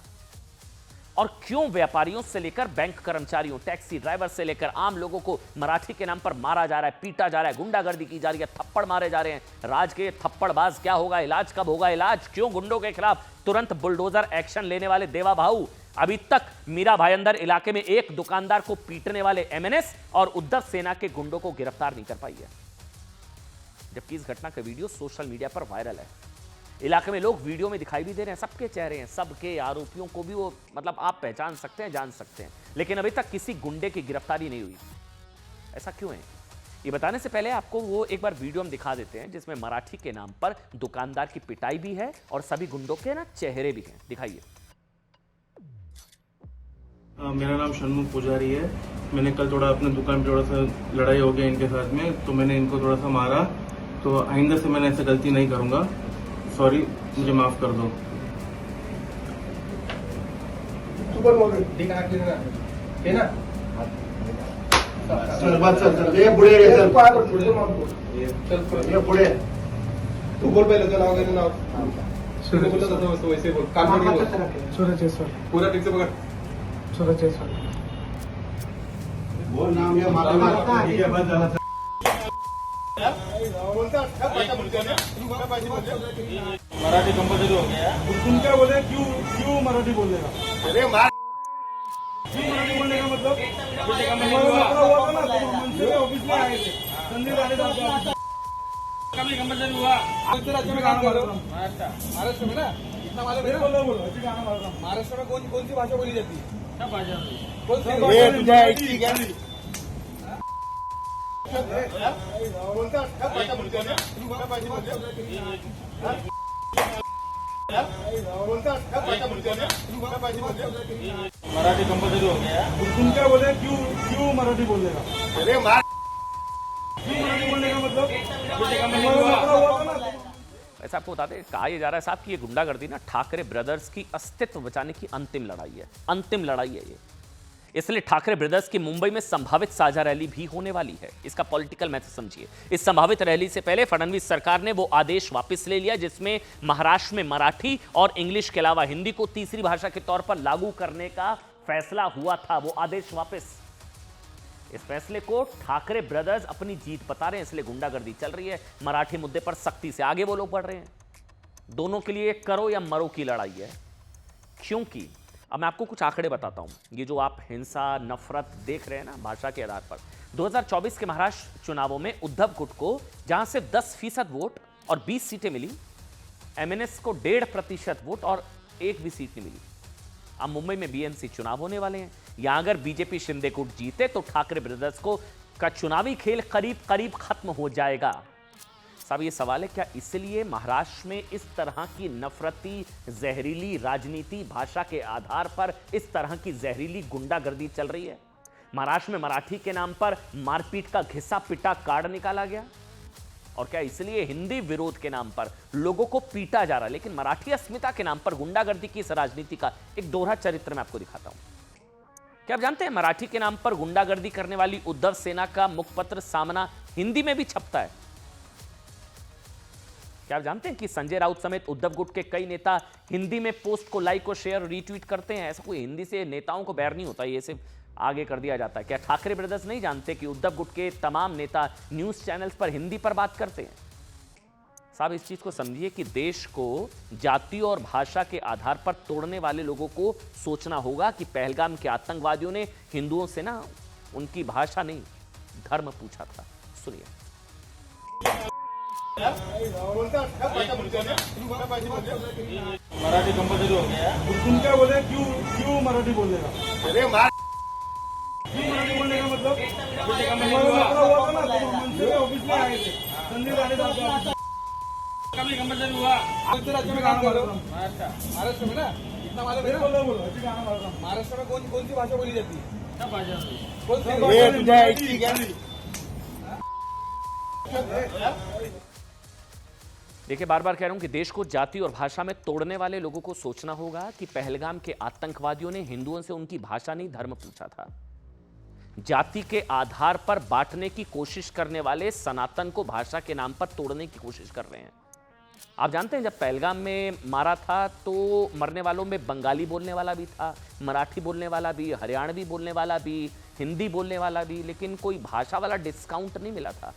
और क्यों व्यापारियों से लेकर बैंक कर्मचारियों, टैक्सी ड्राइवर से लेकर आम लोगों को मराठी के नाम पर मारा जा रहा है, पीटा जा रहा है, गुंडागर्दी की जा रही है, थप्पड़ मारे जा रहे हैं। राज के थप्पड़बाज क्या होगा, इलाज कब होगा इलाज? क्यों गुंडों के खिलाफ तुरंत बुलडोजर एक्शन लेने वाले देवा भाऊ अभी तक मीरा भाईंदर इलाके में एक दुकानदार को पीटने वाले एमएनएस और उद्धव सेना के गुंडों को गिरफ्तार नहीं कर पाई है, जबकि इस घटना का वीडियो सोशल मीडिया पर वायरल है। इलाके में लोग वीडियो में दिखाई भी दे रहे हैं, सबके चेहरे हैं, सबके आरोपियों को भी वो मतलब आप पहचान सकते हैं, जान सकते हैं, लेकिन अभी तक किसी गुंडे की गिरफ्तारी नहीं हुई। ऐसा क्यों है? ये बताने से पहले आपको वो एक बार वीडियो हम दिखा देते हैं जिसमें मराठी के नाम पर दुकानदार की पिटाई भी है और सभी गुंडों के ना चेहरे भी हैं। दिखाइए। मेरा नाम षणमुख पुजारी है। मैंने कल थोड़ा अपने दुकान पे थोड़ा सा लड़ाई हो गया इनके साथ में, तो मैंने इनको थोड़ा सा मारा। तो आइंदा से मैंने ऐसे गलती नहीं करूंगा, सॉरी, मुझे माफ कर दो। पुढे तू बोल पहिले त्याला वगैरे नाव वैसे बोल सूरज सर, पूरा ठीक से पकड़ सूरज सर बोल नाम या माता ठीक है बस झाला मराठी कंपल्सरी हो गया। तुम क्या बोले, क्यों मराठी बोल देगा? अरे क्यों मराठी बोलने का मतलब ऑफिस में आए थे, संदीप राणे कंपल्सरी हुआ। राज्य में काम कर रहे हो महाराष्ट्र में ना, इतना बोलो महाराष्ट्र में कौन सी भाषा बोली जाती है? क्या भाषा? कौन सी मराठी कंपल्सरी हो गया। तुम क्या बोले, क्यों मराठी बोल देगा? अरे क्यों मराठी बोलने का मतलब ऐसा आपको बताते हैं, कहा यह जा रहा है साहब कि ये गुंडागर्दी ना ठाकरे ब्रदर्स की अस्तित्व बचाने की अंतिम लड़ाई है, अंतिम लड़ाई है ये। इसलिए ठाकरे ब्रदर्स की मुंबई में संभावित साझा रैली भी होने वाली है। इसका पॉलिटिकल महत्व समझिए। इस संभावित रैली से पहले फडणवीस सरकार ने वो आदेश वापस ले लिया जिसमें महाराष्ट्र में मराठी और इंग्लिश के अलावा हिंदी को तीसरी भाषा के तौर पर लागू करने का फैसला हुआ था। वो आदेश वापस। इस फैसले को ठाकरे ब्रदर्स अपनी जीत बता रहे हैं, इसलिए गुंडागर्दी चल रही है। मराठी मुद्दे पर सख्ती से आगे वो लोग बढ़ रहे हैं। दोनों के लिए करो या मरो की लड़ाई है। क्योंकि अब मैं आपको कुछ आंकड़े बताता हूं। ये जो आप हिंसा नफरत देख रहे हैं ना भाषा के आधार पर, 2024 के महाराष्ट्र चुनावों में उद्धव गुट को जहां से 10% वोट और 20 सीटें मिली, एमएनएस को 1.5% वोट और एक भी सीट नहीं मिली। अब मुंबई में बीएमसी चुनाव होने वाले हैं। यहां अगर बीजेपी शिंदे गुट जीते तो ठाकरे ब्रदर्स का चुनावी खेल करीब करीब खत्म हो जाएगा। साहब ये सवाल है, क्या इसलिए महाराष्ट्र में इस तरह की नफरती जहरीली राजनीति, भाषा के आधार पर इस तरह की जहरीली गुंडागर्दी चल रही है? महाराष्ट्र में मराठी के नाम पर मारपीट का घिसा पिटा कार्ड निकाला गया, और क्या इसलिए हिंदी विरोध के नाम पर लोगों को पीटा जा रहा है? लेकिन मराठी अस्मिता के नाम पर गुंडागर्दी की इस राजनीति का एक दोहरा चरित्र मैं आपको दिखाता हूं। क्या आप जानते हैं मराठी के नाम पर गुंडागर्दी करने वाली उद्धव सेना का मुखपत्र सामना हिंदी में भी छपता है? क्या आप जानते हैं कि संजय राउत समेत उद्धव गुट के कई नेता हिंदी में पोस्ट को लाइक और शेयर रीट्वीट करते हैं? ऐसा कोई हिंदी से नेताओं को बैर नहीं होता, ये सिर्फ आगे कर दिया जाता है। क्या ठाकरे ब्रदर्स नहीं जानते कि उद्धव गुट के तमाम नेता न्यूज चैनल्स पर हिंदी पर बात करते हैं? साहब इस चीज को समझिए कि देश को जाति और भाषा के आधार पर तोड़ने वाले लोगों को सोचना होगा कि पहलगाम के आतंकवादियों ने हिंदुओं से ना उनकी भाषा नहीं धर्म पूछा था। सुनिए। मराठी कंपल्सरी हो गया। तुम क्या बोले? क्यों मराठी बोलेगा? अरे क्यों मराठी बोलने का मतलब? ऑफिस में आए थे संजय राणे साहब कभी कंपल्सरी हुआ। राज्य में काम कर रहे हो? महाराष्ट्र में ना इतना मालूम है। महाराष्ट्र में कौन सी भाषा बोली जाती है? क्या भाषा? देखिए बार बार कह रहा हूं कि देश को जाति और भाषा में तोड़ने वाले लोगों को सोचना होगा कि पहलगाम के आतंकवादियों ने हिंदुओं से उनकी भाषा नहीं धर्म पूछा था। जाति के आधार पर बांटने की कोशिश करने वाले सनातन को भाषा के नाम पर तोड़ने की कोशिश कर रहे हैं। आप जानते हैं जब पहलगाम में मारा था तो मरने वालों में बंगाली बोलने वाला भी था, मराठी बोलने वाला भी, हरियाणवी बोलने वाला भी, हिंदी बोलने वाला भी, लेकिन कोई भाषा वाला डिस्काउंट नहीं मिला था।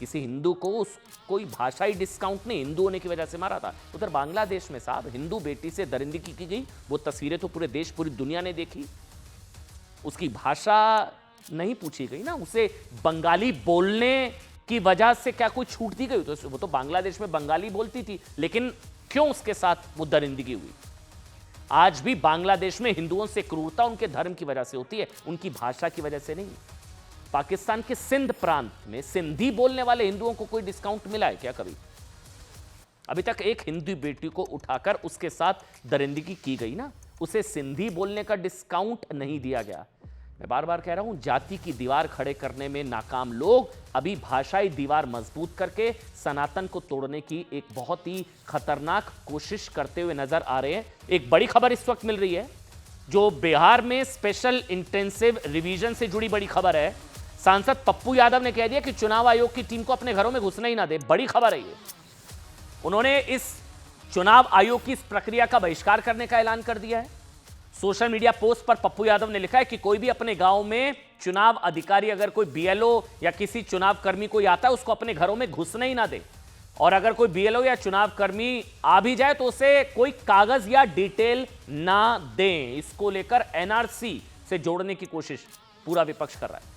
किसी हिंदू को कोई भाषाई डिस्काउंट नहीं, हिंदू होने की वजह से मारा था। उधर बांग्लादेश में साहब हिंदू बेटी से दरिंदगी की गई, वो तस्वीरें तो पूरे देश पूरी दुनिया ने देखी। उसकी भाषा नहीं पूछी गई ना, उसे बंगाली बोलने की वजह से क्या कोई छूट दी गई? तो वो तो बांग्लादेश में बंगाली बोलती थी, लेकिन क्यों उसके साथ वो दरिंदगी हुई? आज भी बांग्लादेश में हिंदुओं से क्रूरता उनके धर्म की वजह से होती है, उनकी भाषा की वजह से नहीं। पाकिस्तान के सिंध प्रांत में सिंधी बोलने वाले हिंदुओं को कोई डिस्काउंट मिला है क्या कभी? अभी तक एक हिंदू बेटी को उठाकर उसके साथ दरिंदगी की गई ना, उसे सिंधी बोलने का डिस्काउंट नहीं दिया गया। मैं बार बार कह रहा हूं, जाति की दीवार खड़े करने में नाकाम लोग अभी भाषाई दीवार मजबूत करके सनातन को तोड़ने की एक बहुत ही खतरनाक कोशिश करते हुए नजर आ रहे हैं। एक बड़ी खबर इस वक्त मिल रही है, जो बिहार में स्पेशल इंटेंसिव रिवीजन से जुड़ी बड़ी खबर है। सांसद पप्पू यादव ने कह दिया कि चुनाव आयोग की टीम को अपने घरों में घुसने ही ना दे। बड़ी खबर है ये। उन्होंने इस चुनाव आयोग की इस प्रक्रिया का बहिष्कार करने का ऐलान कर दिया है। सोशल मीडिया पोस्ट पर पप्पू यादव ने लिखा है कि कोई भी अपने गांव में चुनाव अधिकारी, अगर कोई बीएलओ या किसी चुनाव कर्मी कोई आता है, उसको अपने घरों में घुसने ही ना दे। और अगर कोई बीएलओ या चुनाव कर्मी आ भी जाए तो उसे कोई कागज या डिटेल ना दें। इसको लेकर एनआरसी से जोड़ने की कोशिश पूरा विपक्ष कर रहा है।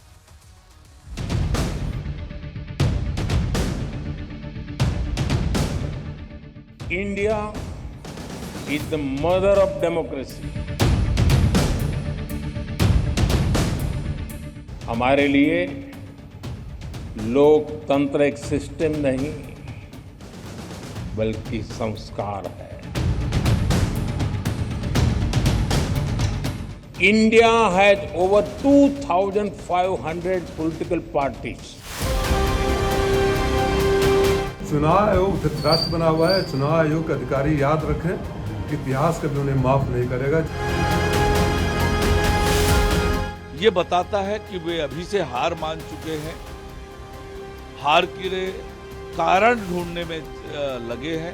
India is the mother of democracy. हमारे लिए लोकतंत्र एक सिस्टम नहीं बल्कि संस्कार है। India has over 2,500 political parties. चुनाव आयोग धृतराष्ट्र बना हुआ है। चुनाव आयोग के अधिकारी याद रखें, इतिहास कभी उन्हें माफ नहीं करेगा। ये बताता है कि वे अभी से हार मान चुके हैं, हार के कारण ढूंढने में लगे हैं।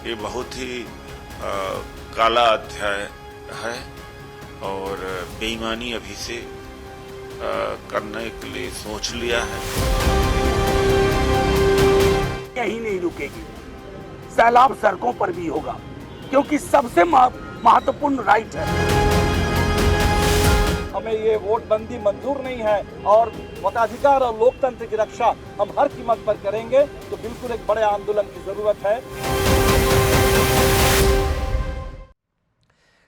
ये बहुत ही काला अध्याय है और बेईमानी अभी से करने के लिए सोच लिया है। यही नहीं रुकेगी, सैलाब सड़कों पर भी होगा, क्योंकि सबसे महत्वपूर्ण राइट है। हमें ये वोटबंदी मंजूर नहीं है और मताधिकार और लोकतंत्र की रक्षा हम हर कीमत पर करेंगे। तो बिल्कुल एक बड़े आंदोलन की जरूरत है।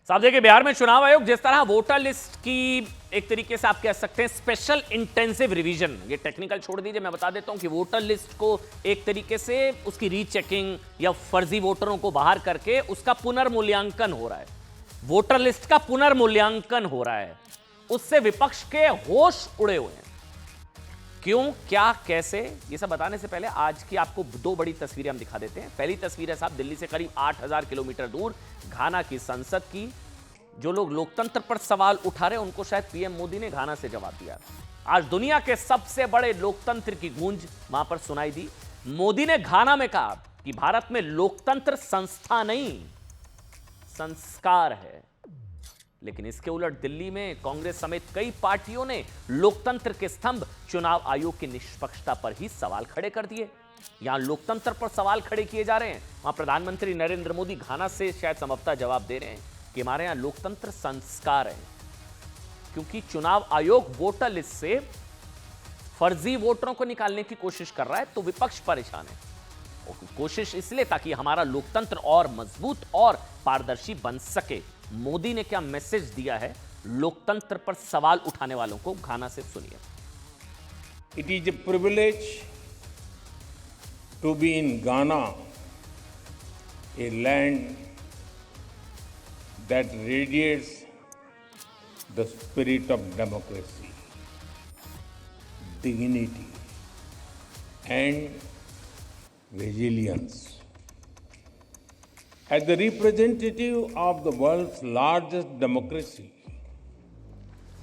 साहब देखिए, बिहार में चुनाव आयोग जिस तरह वोटर लिस्ट की एक तरीके से आप कह सकते हैं स्पेशल इंटेंसिव रिवीजन, ये टेक्निकल छोड़ दीजिए, मैं बता देता हूं कि वोटर लिस्ट को एक तरीके से उसकी रीचेकिंग या फर्जी वोटरों को बाहर करके उसका पुनर्मूल्यांकन हो रहा है। वोटर लिस्ट का पुनर्मूल्यांकन हो रहा है, उससे विपक्ष के होश उड़े हुए हैं। क्यों, क्या, कैसे, ये सब बताने से पहले आज की आपको दो बड़ी तस्वीरें हम दिखा देते हैं। पहली तस्वीर है साहब दिल्ली से करीब 8000 किलोमीटर दूर घाना की संसद की। जो लोग लोकतंत्र पर सवाल उठा रहे हैं उनको शायद पीएम मोदी ने घाना से जवाब दिया। आज दुनिया के सबसे बड़े लोकतंत्र की गूंज वहां पर सुनाई दी। मोदी ने घाना में कहा कि भारत में लोकतंत्र संस्था नहीं संस्कार है। लेकिन इसके उलट दिल्ली में कांग्रेस समेत कई पार्टियों ने लोकतंत्र के स्तंभ चुनाव आयोग की निष्पक्षता पर ही सवाल खड़े कर दिए। यहां लोकतंत्र पर सवाल खड़े किए जा रहे हैं, वहां प्रधानमंत्री नरेंद्र मोदी घाना से शायद संभवतः जवाब दे रहे हैं कि हमारे यहां लोकतंत्र संस्कार है, क्योंकि चुनाव आयोग वोटर लिस्ट से फर्जी वोटरों को निकालने की कोशिश कर रहा है तो विपक्ष परेशान है। कोशिश इसलिए ताकि हमारा लोकतंत्र और मजबूत और पारदर्शी बन सके। मोदी ने क्या मैसेज दिया है लोकतंत्र पर सवाल उठाने वालों को, घाना से सुनिए। It is a privilege to be in Ghana, a land that radiates the spirit of democracy, dignity and resilience. As the representative of the world's largest democracy,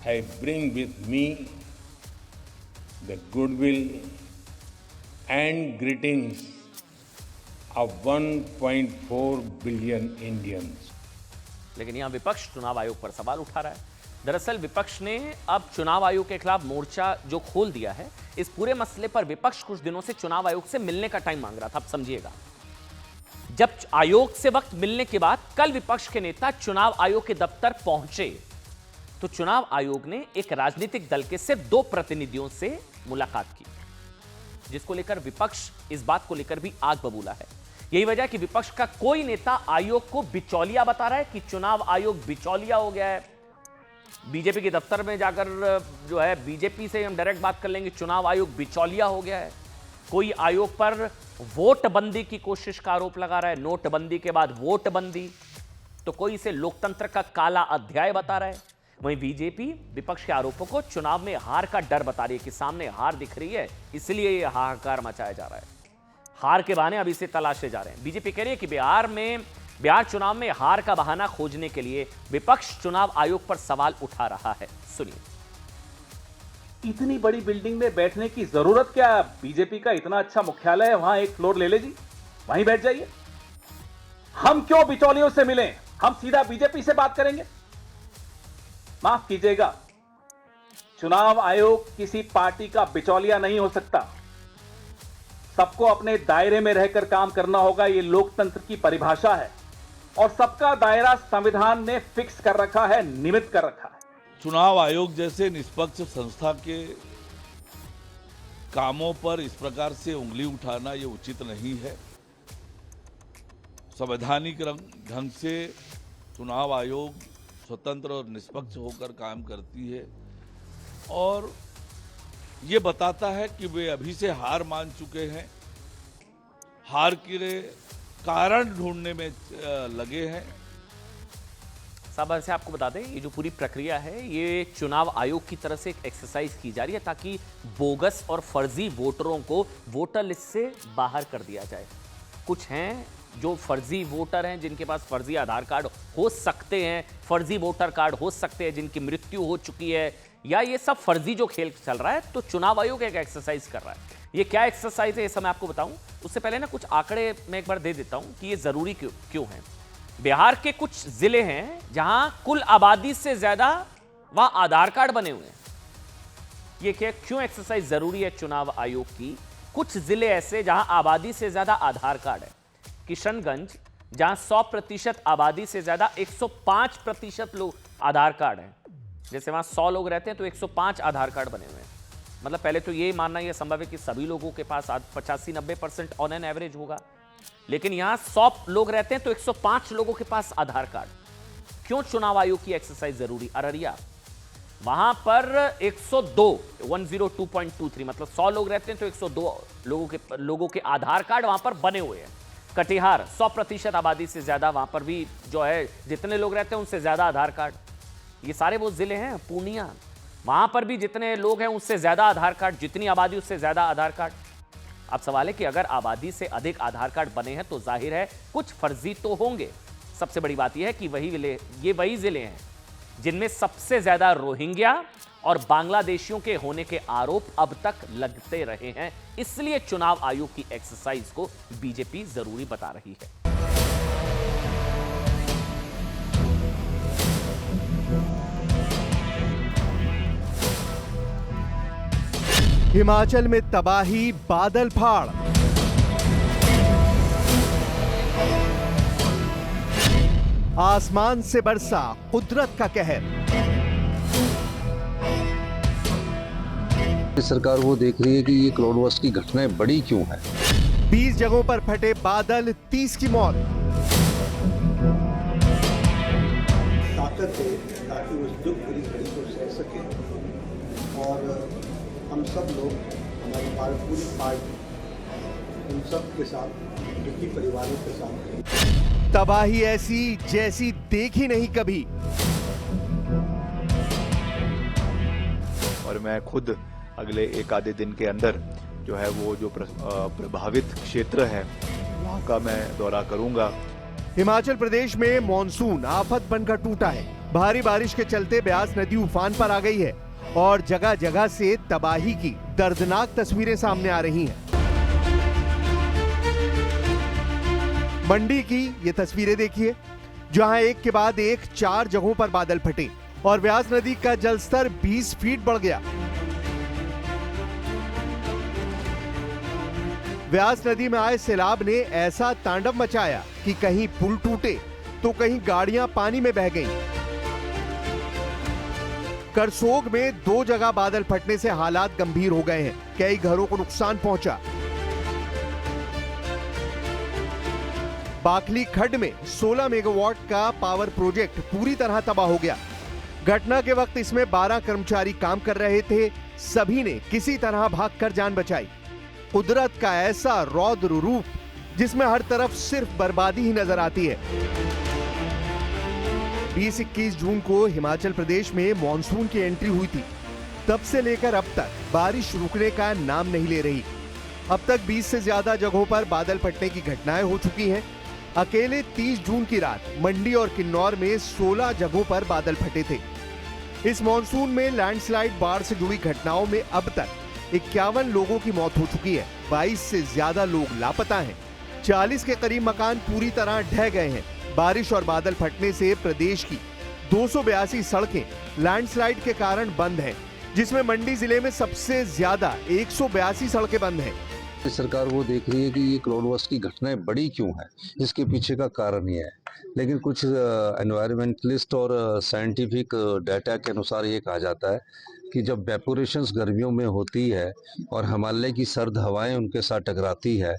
I bring with me the goodwill and greetings of 1.4 billion Indians. लेकिन यहां विपक्ष चुनाव आयोग पर सवाल उठा रहा है। दरअसल विपक्ष ने अब चुनाव आयोग के खिलाफ मोर्चा जो खोल दिया है, इस पूरे मसले पर विपक्ष कुछ दिनों से चुनाव आयोग से मिलने का टाइम मांग रहा था। अब समझिएगा, जब आयोग से वक्त मिलने के बाद कल विपक्ष के नेता चुनाव आयोग के दफ्तर पहुंचे तो चुनाव आयोग ने एक राजनीतिक दल के सिर्फ 2 प्रतिनिधियों से मुलाकात की, जिसको लेकर विपक्ष इस बात को लेकर भी आग बबूला है। यही वजह है कि विपक्ष का कोई नेता आयोग को बिचौलिया बता रहा है कि चुनाव आयोग बिचौलिया हो गया है। बीजेपी के दफ्तर में जाकर जो है बीजेपी से हम डायरेक्ट बात कर लेंगे, चुनाव आयोग बिचौलिया हो गया है। कोई आयोग पर वोटबंदी की कोशिश का आरोप लगा रहा है, नोटबंदी के बाद वोटबंदी, तो कोई इसे लोकतंत्र का काला अध्याय बता रहा है। वहीं बीजेपी विपक्ष के आरोपों को चुनाव में हार का डर बता रही है कि सामने हार दिख रही है, इसलिए यह हाहाकार मचाया जा रहा है। हार के बहाने अब इसे तलाशे जा रहे हैं। बीजेपी कह रही है कि बिहार चुनाव में हार का बहाना खोजने के लिए विपक्ष चुनाव आयोग पर सवाल उठा रहा है। सुनिए। इतनी बड़ी बिल्डिंग में बैठने की जरूरत क्या? बीजेपी का इतना अच्छा मुख्यालय है, वहां एक फ्लोर ले ले जी, वहीं बैठ जाइए। हम क्यों बिचौलियों से मिलें? हम सीधा बीजेपी से बात करेंगे। माफ कीजिएगा, चुनाव आयोग किसी पार्टी का बिचौलिया नहीं हो सकता। सबको अपने दायरे में रहकर काम करना होगा, ये लोकतंत्र की परिभाषा है और सबका दायरा संविधान ने फिक्स कर रखा है, नियमित कर रखा है। चुनाव आयोग जैसे निष्पक्ष संस्था के कामों पर इस प्रकार से उंगली उठाना ये उचित नहीं है। संवैधानिक ढंग से चुनाव आयोग स्वतंत्र और निष्पक्ष होकर काम करती है और ये बताता है कि वे अभी से हार मान चुके हैं, हार के कारण ढूंढने में लगे हैं। साहब से आपको बता दें, ये जो पूरी प्रक्रिया है ये चुनाव आयोग की तरफ से एक एक्सरसाइज की जा रही है ताकि बोगस और फर्जी वोटरों को वोटर लिस्ट से बाहर कर दिया जाए। कुछ हैं जो फर्जी वोटर हैं, जिनके पास फर्जी आधार कार्ड हो सकते हैं, फर्जी वोटर कार्ड हो सकते हैं, जिनकी मृत्यु हो चुकी है, या ये सब फर्जी जो खेल चल रहा है, तो चुनाव आयोग एक एक्सरसाइज कर रहा है। ये क्या एक्सरसाइज है, ये सब मैं आपको बताऊं। उससे पहले ना कुछ आंकड़े मैं एक बार दे देता हूं कि ये जरूरी क्यों है। बिहार के कुछ जिले हैं जहां कुल आबादी से ज्यादा वहां आधार कार्ड बने हुए हैं। ये क्यों एक्सरसाइज जरूरी है चुनाव आयोग की? कुछ जिले ऐसे जहां आबादी से ज्यादा आधार कार्ड है। किशनगंज, जहां 100% आबादी से ज्यादा 105% लोग आधार कार्ड है। जैसे वहां 100 लोग रहते हैं तो 105 आधार कार्ड बने हुए हैं। मतलब पहले तो ये मानना यह संभव है कि सभी लोगों के पास 85-90% ऑन एन एवरेज होगा, लेकिन यहां 100 लोग रहते हैं तो 105 लोगों के पास आधार कार्ड। क्यों चुनाव आयोग की एक्सरसाइज जरूरी? अररिया, वहां पर 102.23 मतलब 100 लोग रहते हैं तो 102 लोगों के आधार कार्ड वहां पर बने हुए हैं। कटिहार, 100% आबादी से ज्यादा, वहां पर भी जो है जितने लोग रहते हैं उनसे ज्यादा आधार कार्ड। ये सारे वो जिले हैं। पूर्णिया, वहां पर भी जितने लोग हैं उससे ज्यादा आधार कार्ड, जितनी आबादी उससे ज्यादा आधार कार्ड। अब सवाल है कि अगर आबादी से अधिक आधार कार्ड बने हैं तो जाहिर है कुछ फर्जी तो होंगे। सबसे बड़ी बात यह है कि ये वही जिले हैं जिनमें सबसे ज्यादा रोहिंग्या और बांग्लादेशियों के होने के आरोप अब तक लगते रहे हैं। इसलिए चुनाव आयोग की एक्सरसाइज को बीजेपी जरूरी बता रही है। हिमाचल में तबाही, बादल फाड़। आसमान से बरसा कुदरत का कहर। सरकार वो देख रही है कि ये क्लाउडबर्स्ट की घटनाएं बड़ी क्यों हैं। 20 जगहों पर फटे बादल, 30 की मौत। ताकत है ताकि उस दुख भरी घड़ी को सह सके और हम सब लोग, हमारी पूरी पार्टी उन सब के साथ, दुखी परिवारों के साथ। तबाही ऐसी जैसी देखी नहीं कभी। और मैं खुद अगले एक आधे दिन के अंदर जो है वो जो प्रभावित क्षेत्र है वहाँ का मैं दौरा करूंगा। हिमाचल प्रदेश में मॉनसून आफत बनकर टूटा है। भारी बारिश के चलते ब्यास नदी उफान पर आ गई है और जगह जगह से तबाही की दर्दनाक तस्वीरें सामने आ रही हैं। मंडी की ये तस्वीरें देखिए, जहां एक के बाद एक 4 जगहों पर बादल फटे और ब्यास नदी का जलस्तर 20 फीट बढ़ गया। ब्यास नदी में आए सैलाब ने ऐसा तांडव मचाया कि कहीं पुल टूटे तो कहीं गाड़ियां पानी में बह गईं। करसोग में 2 जगह बादल फटने से हालात गंभीर हो गए हैं। कई घरों को नुकसान पहुंचा। बाखली खड्ड में 16 मेगावाट का पावर प्रोजेक्ट पूरी तरह तबाह हो गया। घटना के वक्त इसमें 12 कर्मचारी काम कर रहे थे। सभी ने किसी तरह भागकर जान बचाई। कुदरत का ऐसा रौद्र रूप जिसमें हर तरफ सिर्फ बर्बादी ही नजर आती है। 20-21 जून को हिमाचल प्रदेश में मॉनसून की एंट्री हुई थी। तब से लेकर अब तक बारिश रुकने का नाम नहीं ले रही। अब तक 20 से ज्यादा जगहों पर बादल फटने की घटनाएं हो चुकी हैं। अकेले 30 जून की रात मंडी और किन्नौर में 16 जगहों पर बादल फटे थे। इस मॉनसून में लैंडस्लाइड, बाढ़ से जुड़ी घटनाओं में अब तक 51 लोगों की मौत हो चुकी है। 22 से ज्यादा लोग लापता हैं। 40 के करीब मकान पूरी तरह ढह गए हैं। बारिश और बादल फटने से प्रदेश की 282 सड़कें लैंडस्लाइड के कारण बंद हैं, जिसमें मंडी जिले में सबसे ज्यादा 182 सड़कें बंद हैं। सरकार वो देख रही है कि ये क्लाउडबर्स्ट की घटनाएं बड़ी क्यों हैं, इसके पीछे का कारण ये है। लेकिन कुछ एनवायरमेंटलिस्ट और साइंटिफिक डाटा के अनुसार ये कहा जाता है कि जब वेपोरेशंस गर्मियों में होती है और हिमालय की सर्द हवाएं उनके साथ टकराती है